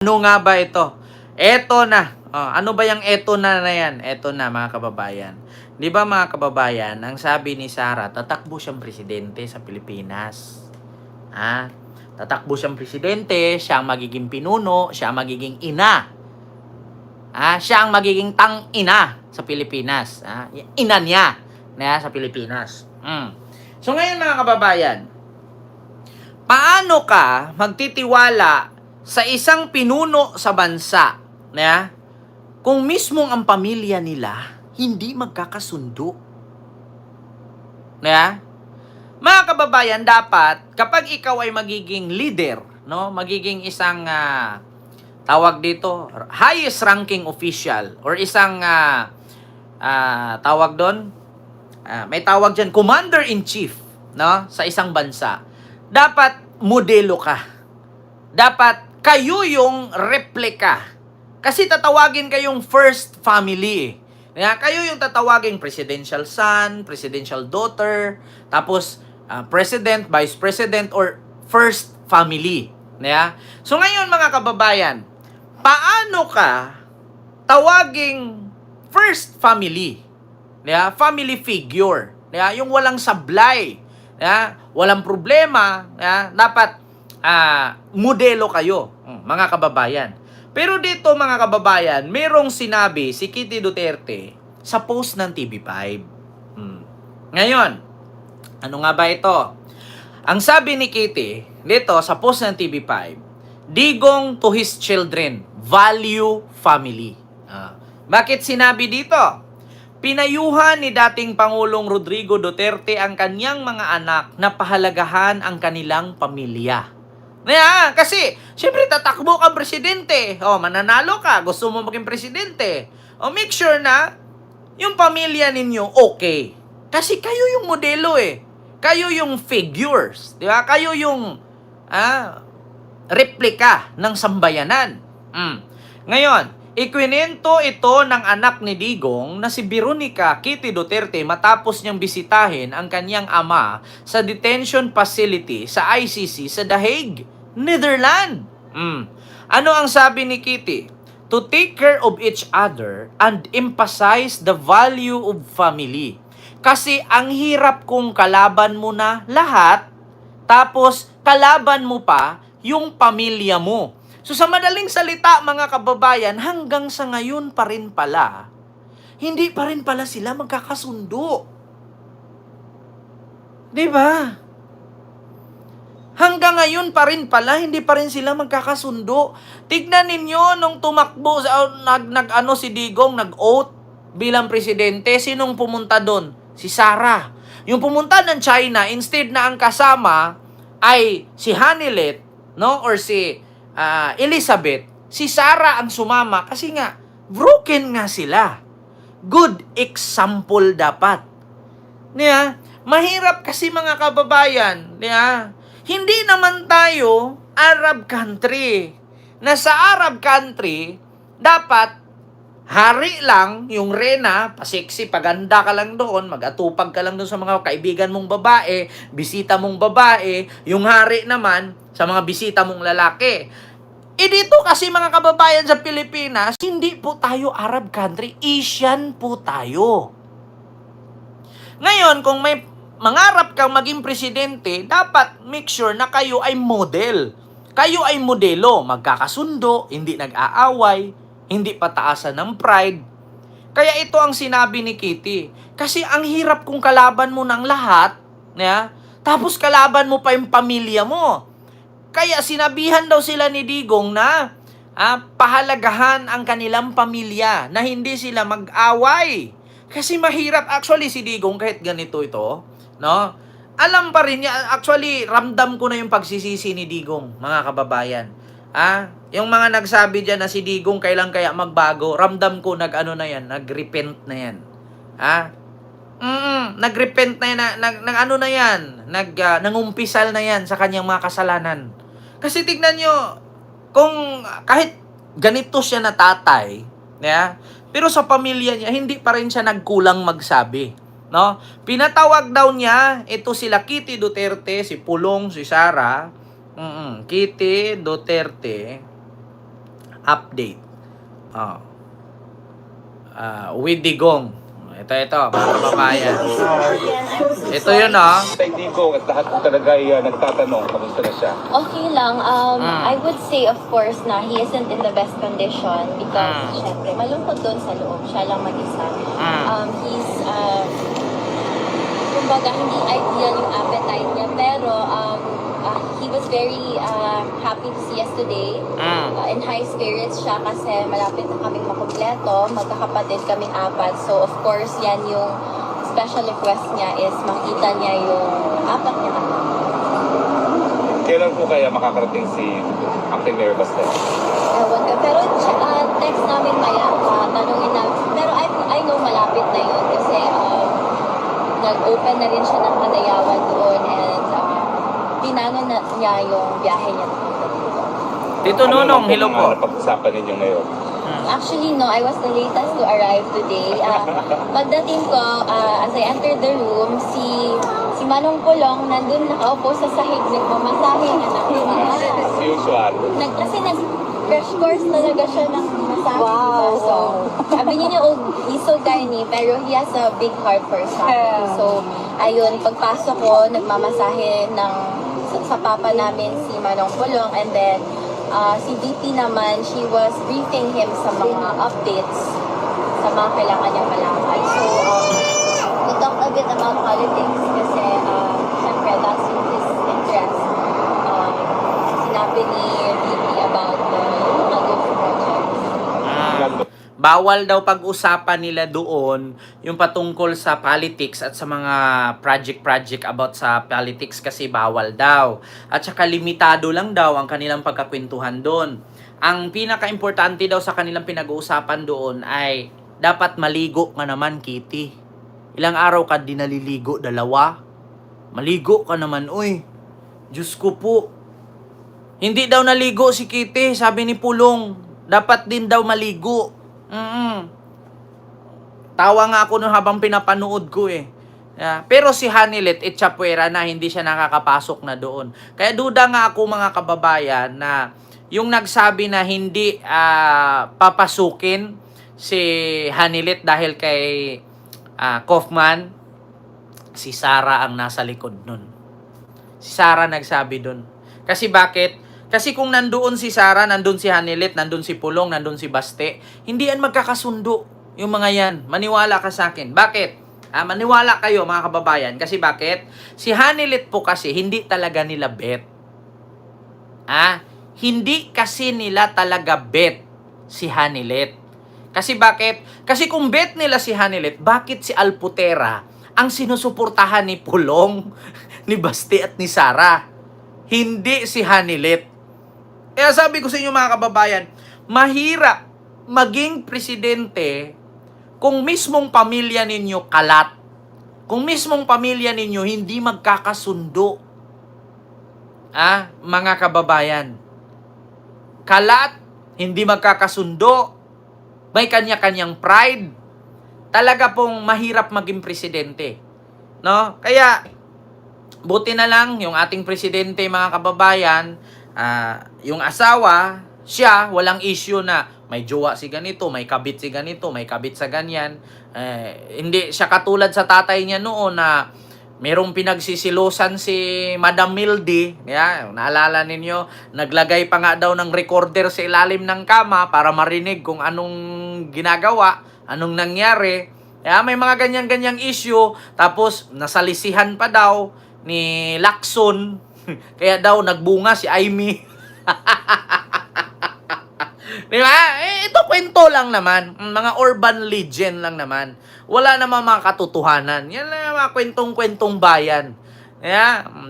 Ano nga ba ito? Eto na. Oh, ano ba yung eto na yan? Eto na mga kababayan. 'Di ba mga kababayan, ang sabi ni Sara, tatakbo siyang presidente sa Pilipinas. Ah, tatakbo siyang presidente, siya ang magiging pinuno, siya ang magiging ina. Siya ang magiging tang-ina sa Pilipinas. Ina niya sa Pilipinas. So ngayon mga kababayan, paano ka magtitiwala sa isang pinuno sa bansa kung mismong ang pamilya nila hindi magkakasundo? Mga kababayan, dapat kapag ikaw ay magiging leader, magiging isang tawag dito, highest ranking official or isang tawag doon, may tawag diyan, commander-in-chief, sa isang bansa. Dapat modelo ka. Dapat kayo yung replika. Kasi tatawagin kayong first family. Kayo yung tatawagin presidential son, presidential daughter, tapos president, vice president, or first family. So ngayon mga kababayan, paano ka tawaging first family? Family figure. Yung walang sablay. Walang problema. Dapat modelo kayo, mga kababayan. Pero dito mga kababayan, merong sinabi si Kitty Duterte sa post ng TV5. Ngayon, ano nga ba ito? Ang sabi ni Kitty dito sa post ng TV5, Digong to his children, value family. Bakit sinabi dito? Pinayuhan ni dating Pangulong Rodrigo Duterte ang kanyang mga anak na pahalagahan ang kanilang pamilya. Kasi, syempre, tatakbo kang presidente. Mananalo ka. Gusto mo maging presidente. Make sure na yung pamilya ninyo okay. Kasi kayo yung modelo Kayo yung figures. Di ba? Kayo yung replika ng sambayanan. Ngayon, ikwinento ito ng anak ni Digong na si Veronica Kitty Duterte matapos niyang bisitahin ang kanyang ama sa detention facility sa ICC sa The Hague, Netherlands. Ano ang sabi ni Kitty? To take care of each other and emphasize the value of family. Kasi ang hirap kung kalaban mo na lahat, tapos kalaban mo pa yung pamilya mo. So sa madaling salita mga kababayan, hanggang sa ngayon pa rin pala, hindi pa rin pala sila magkakasundo. 'Di ba? Hanggang ngayon pa rin pala, hindi pa rin sila magkakasundo. Tignan ninyo nung tumakbo, si Digong, nag-oath bilang presidente, sinong pumunta doon? Si Sara. Yung pumunta ng China, instead na ang kasama ay si Hanilet, or si Elizabeth, si Sara ang sumama kasi nga, broken nga sila. Good example dapat. Mahirap kasi mga kababayan, hindi naman tayo Arab country. Na sa Arab country, dapat hari lang, yung rena, pasexy, paganda ka lang doon, mag-atupag ka lang doon sa mga kaibigan mong babae, bisita mong babae, yung hari naman sa mga bisita mong lalaki. Dito kasi mga kababayan sa Pilipinas, hindi po tayo Arab country, Asian po tayo. Ngayon, kung may mangarap kang maging presidente, dapat make sure na kayo ay model. Kayo ay modelo, magkakasundo, hindi nag-aaway, hindi pataasan ng pride. Kaya ito ang sinabi ni Kitty. Kasi ang hirap kung kalaban mo ng lahat, tapos kalaban mo pa yung pamilya mo. Kaya sinabihan daw sila ni Digong na pahalagahan ang kanilang pamilya, na hindi sila mag-away. Kasi mahirap, actually si Digong kahit ganito ito, alam pa rin niya, actually ramdam ko na yung pagsisisi ni Digong, mga kababayan. Yung mga nagsabi diyan na si Digong kailan kaya magbago, ramdam ko nagrepent na yan. Nagrepent na yan, nangumpisal na yan sa kanyang mga kasalanan. Kasi tignan nyo, kung kahit ganito siya na tatay, pero sa pamilya niya, hindi pa rin siya nagkulang magsabi. Pinatawag daw niya, ito sila Kitty Duterte, si Pulong, si Sara, Kitty Duterte, update. Oh. With Digong. Ito, mga kababayan. Ito yun, oh. Kay Digong at lahat talaga ay nagtatanong, kamusta na siya? Okay lang. I would say, of course, na he isn't in the best condition because, syempre, malungkot doon sa loob. Siya lang mag-isa. He's, kumbaga, hindi ideal yung appetite niya. Pero, he was very happy to see us today. In high spirits siya kasi malapit na kaming makumpleto. Magkakapatid kaming 4. So, of course, yan yung special request niya is makita niya yung 4 niya. Kailan po kaya makakarating si Acting Mayor Baste? Ewan ko. Pero text namin maya, tanungin namin. Pero I know malapit na yun kasi nag-open na rin siya ng Kadayawan doon and pinano na niya yung biyahe niya. Tito Nunong, hello po. Ano pag-usapan ninyo ngayon? Actually, no, I was the latest to arrive today. Pagdating ko, as I entered the room, si Manong Pulong nandun nakaupo sa sahig, nagmamasahe na As usual. kasi nag-crash course talaga siya ng masahe. Wow. So, sabi niya he's so tiny, pero he has a big heart for something. So, ayun, pagpasok ko, nagmamasahe sa papa namin si Manong Pulong, and then si DP naman, she was briefing him sa mga updates sa mga kailangan niyang malaman. So, we talked a bit about politics kasi syempre that's in his interest. Sinabi ni DP about the Nagos project. Bawal daw pag-usapan nila doon yung patungkol sa politics at sa mga project about sa politics kasi bawal daw. At saka limitado lang daw ang kanilang pagkakwentuhan doon. Ang pinaka-importante daw sa kanilang pinag-uusapan doon ay dapat maligo ka naman, Kitty. Ilang araw ka din naliligo? 2? Maligo ka naman, uy. Diyos ko po. Hindi daw naligo si Kitty, sabi ni Pulong. Dapat din daw maligo. Tawa nga ako nung habang pinapanood ko eh. Pero si Hanilet Echapuera na hindi siya nakakapasok na doon. Kaya duda nga ako mga kababayan na yung nagsabi na hindi papasukin si Hanilet dahil kay Kaufman, si Sara ang nasa likod nun. Si Sara nagsabi doon. Kasi bakit? Kasi kung nandoon si Sara, nandoon si Hanilet, nandoon si Pulong, nandoon si Baste, hindi yan magkakasundo yung mga yan. Maniwala ka sa akin. Bakit? Maniwala kayo mga kababayan. Kasi bakit? Si Hanilet po kasi hindi talaga nila bet. Hindi kasi nila talaga bet si Hanilet. Kasi bakit? Kasi kung bet nila si Hanilet, bakit si Alputera ang sinusuportahan ni Pulong, ni Baste at ni Sara? Hindi si Hanilet. Kaya sabi ko sa inyo mga kababayan, mahirap maging presidente kung mismong pamilya ninyo kalat. Kung mismong pamilya ninyo hindi magkakasundo. Mga kababayan. Kalat, hindi magkakasundo, may kanya-kanyang pride. Talaga pong mahirap maging presidente. No? Kaya, buti na lang yung ating presidente mga kababayan, yung asawa, siya, walang issue na may jowa si ganito, may kabit si ganito, may kabit sa ganyan. Hindi siya katulad sa tatay niya noon na merong pinagsisilosan si Madam Mildy. Naalala ninyo, naglagay pa nga daw ng recorder sa ilalim ng kama para marinig kung anong ginagawa, anong nangyari. May mga ganyan-ganyang issue. Tapos, nasalisihan pa daw ni Lacson. Kaya daw nagbunga si Amy. Diba? Ito kwento lang naman. Mga urban legend lang naman. Wala namang mga katotohanan. Yan lang mga kwentong-kwentong bayan.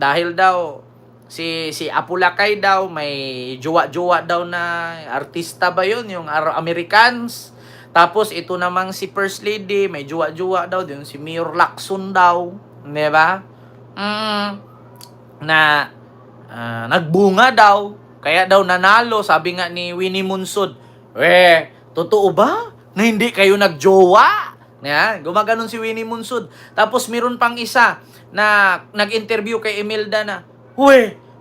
Dahil daw si Apulakay daw may jowa-jowa daw na artista ba yun? Yung Americans. Tapos ito namang si First Lady may jowa-jowa daw. Yung si Mayor Lacson daw. Diba? Na nagbunga daw, kaya daw nanalo, sabi nga ni Winnie Munsud, totoo ba na hindi kayo nagjowa? Gumaganon si Winnie Munsud. Tapos meron pang isa na nag-interview kay Imelda na,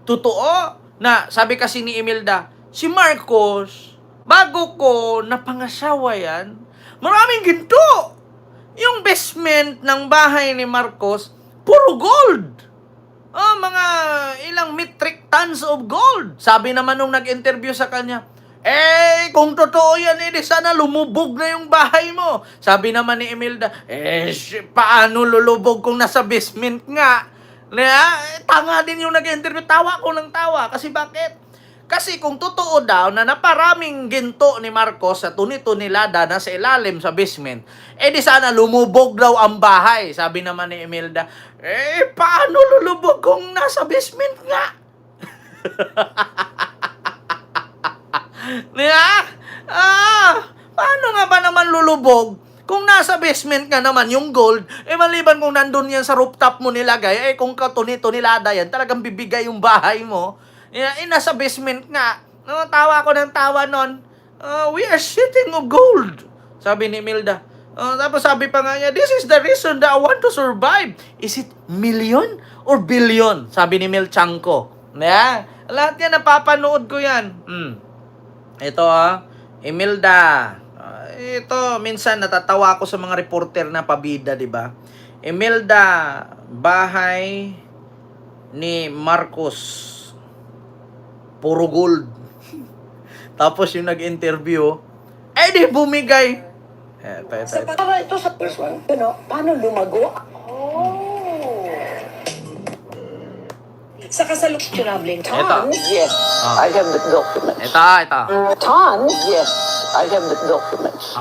totoo na, sabi kasi ni Imelda, si Marcos, bago ko napangasawa yan, maraming ginto. Yung basement ng bahay ni Marcos, puro gold. Oh, mga ilang metric tons of gold. Sabi naman nung nag-interview sa kanya, kung totoo yan, di sana lumubog na yung bahay mo. Sabi naman ni Imelda, paano lulubog kung nasa basement nga? Tanga din yung nag-interview. Tawa ko ng tawa. Kasi bakit? Kasi kung totoo daw na naparaming ginto ni Marcos sa tuni-tunilada na sa ilalim sa basement, di sana lumubog daw ang bahay. Sabi naman ni Imelda, paano lulubog kung nasa basement nga? Paano nga ba naman lulubog kung nasa basement ka naman yung gold, maliban kung nandun yan sa rooftop mo nilagay, kung katuni-tunilada yan, talagang bibigay yung bahay mo. Nasa basement nga. Tawa ko ng tawa nun. We are shitting of gold. Sabi ni Imelda. Tapos sabi pa nga niya, this is the reason that I want to survive. Is it million or billion? Sabi ni Mel Chanko. Lahat yan, napapanood ko yan. Ito Imelda. Ito, minsan natatawa ako sa mga reporter na pabida, di ba? Imelda, bahay ni Marcos, puro gold. Tapos yung nag-interview, di bumigay. Ito sa first one, paano lumago? Sa kasalukyableng Ito. Yes, I have the documents. Ito. Tons? Yes, I have the documents.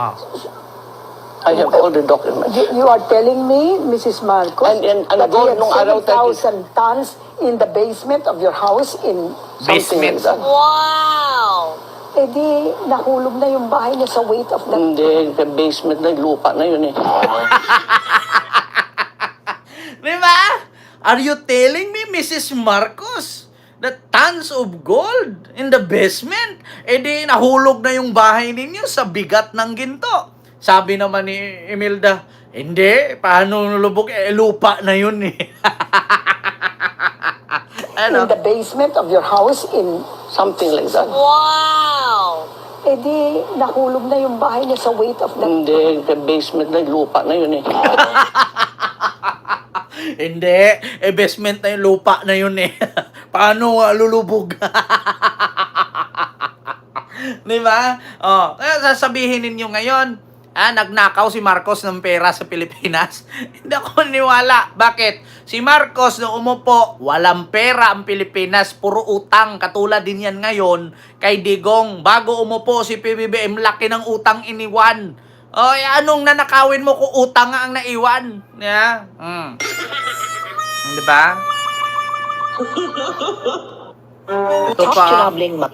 I have all the documents. You are telling me, Mrs. Marcos, And that gold you nung have araw 7,000 tons in the basement of your house in Basement. Something like that. Wow! di nahulog na yung bahay niya sa weight of that. Hindi, sa basement na, lupa na yun eh. Di ba? Are you telling me, Mrs. Marcos, that tons of gold in the basement? Di nahulog na yung bahay ninyo sa bigat ng ginto. Sabi naman ni Imelda, hindi, paano nulubog? Lupa na yun eh. In the basement of your house in... Something like that. Wow! di nahulog na yung bahay niya sa weight of that. Hindi, sa basement na, lupa na yun eh. Hindi, basement na yung lupa na yun eh. Paano lulubog? Di ba? Kaya sasabihin ninyo ngayon, nagnakaw si Marcos ng pera sa Pilipinas. Hindi ako naniwala. Bakit? Si Marcos nung umupo, walang pera ang Pilipinas, puro utang. Katulad din yan ngayon kay Digong. Bago umupo si PBBM, laki ng utang iniwan. Anong nanakawin mo kung utang nga ang naiwan? Di ba? Ito pa.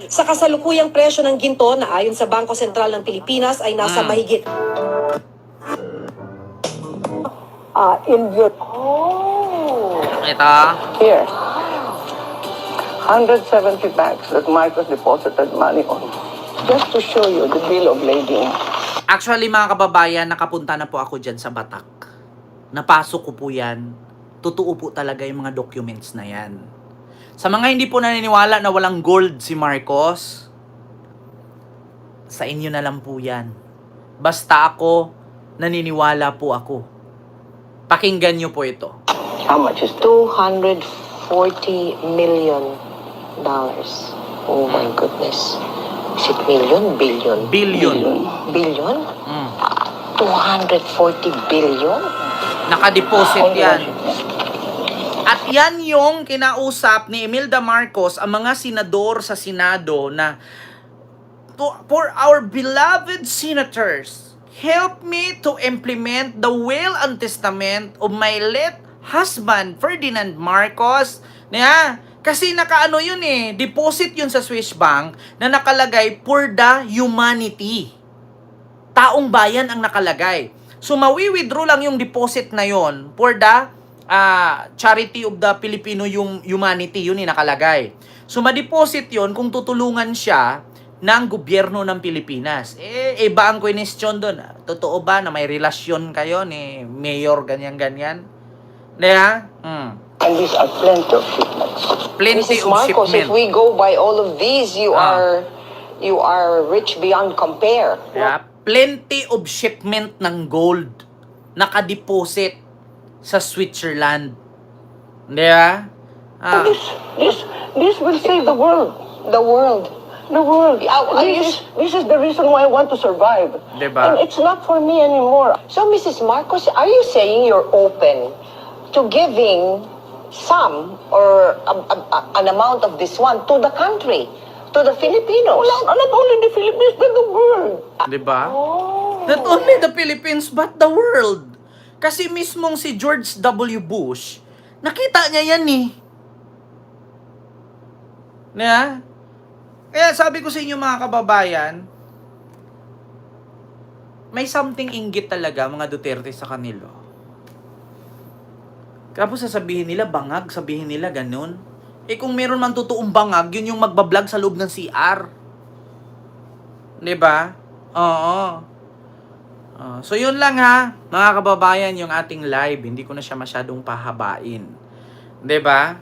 Sa kasalukuyang presyo ng ginto na ayon sa Bangko Sentral ng Pilipinas ay nasa mahigit In your... Ito. Here. 170 banks that Marcos deposited money on. Just to show you the bill of lading. Actually, mga kababayan, nakapunta na po ako dyan sa Batak. Napasok ko po yan. Totoo po talaga yung mga documents na yan. Sa mga hindi po naniniwala na walang gold si Marcos, sa inyo na lang po yan. Basta ako, naniniwala po ako. Pakinggan nyo po ito. How much is $240 million. Oh my goodness. Is it million? Billion? Billion. Billion? Mm. 240 billion? Nakadeposit yan. At yan yung kinausap ni Imelda Marcos ang mga senador sa Senado na for our beloved senators, help me to implement the will and testament of my late husband, Ferdinand Marcos. Kasi nakaano yun deposit yun sa Swiss Bank na nakalagay for the humanity. Taong bayan ang nakalagay. So mawi-withdraw lang yung deposit na yon for the charity of the Filipino humanity, yun nakalagay. So ma-deposit yun kung tutulungan siya ng gobyerno ng Pilipinas. Iba ang question doon. Totoo ba na may relasyon kayo ni Mayor ganyan-ganyan? And these are plenty of shipments. Plenty Mrs. of Marcos, if shipment. we go by all of these, you are you are rich beyond compare. Yeah, plenty of shipment ng gold nakadeposit sa Switzerland. Di ba? Ah, This will save the world. The world. The world. This This is the reason why I want to survive. Diba? And it's not for me anymore. So, Mrs. Marcos, are you saying you're open to giving some or an amount of this one to the country, to the Filipinos? Not only the Philippines, but the world. di ba? Not only the Philippines, but the world. Kasi mismong si George W. Bush, nakita niya yan eh. Diba? Kaya sabi ko sa inyo mga kababayan, may something inggit talaga mga Duterte sa kanila. Tapos sasabihin nila bangag, sabihin nila ganun. Eh kung meron man totoong bangag, yun yung magbablog sa loob ng CR. 'Di ba? Oo. So yun lang ha, mga kababayan, yung ating live. Hindi ko na siya masyadong pahabain. 'Di ba?